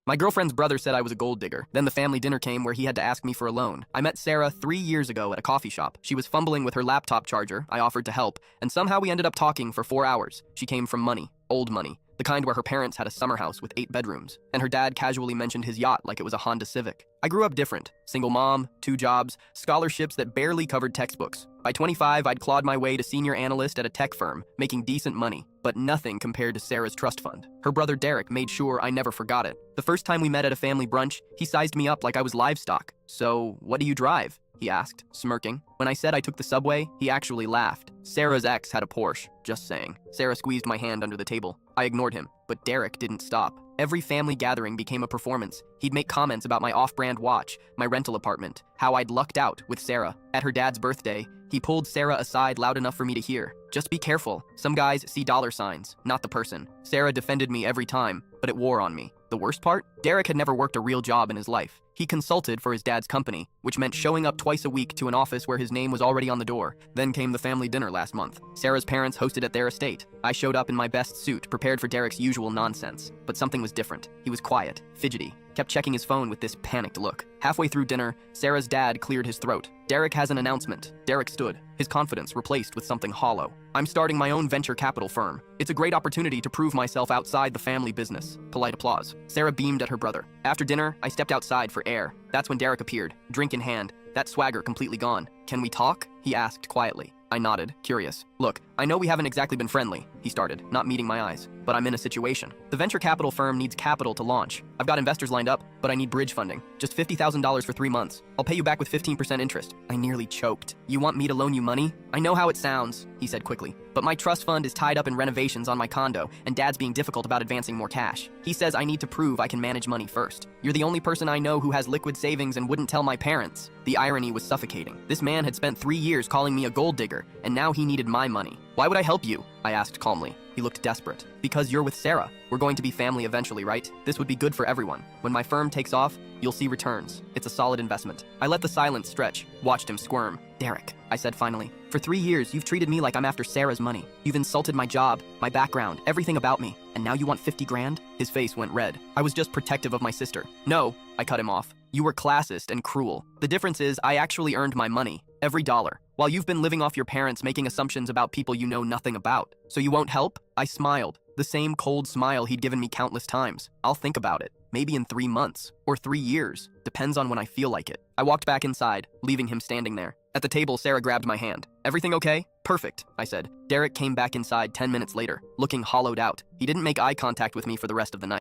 My girlfriend's brother said I was a gold digger. Then the family dinner came where he had to ask me for a loan. I met Sarah 3 years ago at a coffee shop. She was fumbling with her laptop charger. I offered to help, and somehow we ended up talking for 4 hours. She came from money, old money, the kind where her parents had a summer house with 8 bedrooms, and her dad casually mentioned his yacht like it was a Honda Civic. I grew up different. Single mom, 2 jobs, scholarships that barely covered textbooks. By 25, I'd clawed my way to senior analyst at a tech firm, making decent money, but nothing compared to Sarah's trust fund. Her brother Derek made sure I never forgot it. The first time we met at a family brunch, he sized me up like I was livestock. "So, what do you drive?" he asked, smirking. When I said I took the subway, he actually laughed. Sarah's ex had a Porsche, just saying. Sarah squeezed my hand under the table. I ignored him, but Derek didn't stop. Every family gathering became a performance. He'd make comments about my off-brand watch, my rental apartment, how I'd lucked out with Sarah. At her dad's birthday, he pulled Sarah aside loud enough for me to hear. "Just be careful. Some guys see dollar signs, not the person." Sarah defended me every time, but it wore on me. The worst part? Derek had never worked a real job in his life. He consulted for his dad's company, which meant showing up twice a week to an office where his name was already on the door. Then came the family dinner last month. Sarah's parents hosted at their estate. I showed up in my best suit, prepared for Derek's usual nonsense. But something was different. He was quiet, fidgety, kept checking his phone with this panicked look. Halfway through dinner, Sarah's dad cleared his throat. "Derek has an announcement." Derek stood, his confidence replaced with something hollow. "I'm starting my own venture capital firm. It's a great opportunity to prove myself outside the family business." Polite applause. Sarah beamed at her brother. After dinner, I stepped outside for air. That's when Derek appeared, drink in hand, that swagger completely gone. "Can we talk?" he asked quietly. I nodded, curious. "Look, I know we haven't exactly been friendly," he started, not meeting my eyes, "but I'm in a situation. The venture capital firm needs capital to launch. I've got investors lined up, but I need bridge funding. Just $50,000 for 3 months. I'll pay you back with 15% interest." I nearly choked. "You want me to loan you money?" "I know how it sounds," he said quickly, "but my trust fund is tied up in renovations on my condo, and Dad's being difficult about advancing more cash. He says I need to prove I can manage money first. You're the only person I know who has liquid savings and wouldn't tell my parents." The irony was suffocating. This man had spent 3 years calling me a gold digger, and now he needed my money. "Why would I help you?" I asked calmly. He looked desperate. "Because you're with Sarah. We're going to be family eventually, right? This would be good for everyone. When my firm takes off, you'll see returns. It's a solid investment." I let the silence stretch, watched him squirm. "Derek," I said finally, "for 3 years, you've treated me like I'm after Sarah's money. You've insulted my job, my background, everything about me. And now you want 50 grand? His face went red. "I was just protective of my sister." "No," I cut him off. "You were classist and cruel. The difference is I actually earned my money. Every dollar. While you've been living off your parents, making assumptions about people you know nothing about. So you won't help?" I smiled. The same cold smile he'd given me countless times. "I'll think about it. Maybe in 3 months. Or 3 years. Depends on when I feel like it." I walked back inside, leaving him standing there. At the table, Sarah grabbed my hand. "Everything okay?" "Perfect," I said. Derek came back inside 10 minutes later, looking hollowed out. He didn't make eye contact with me for the rest of the night.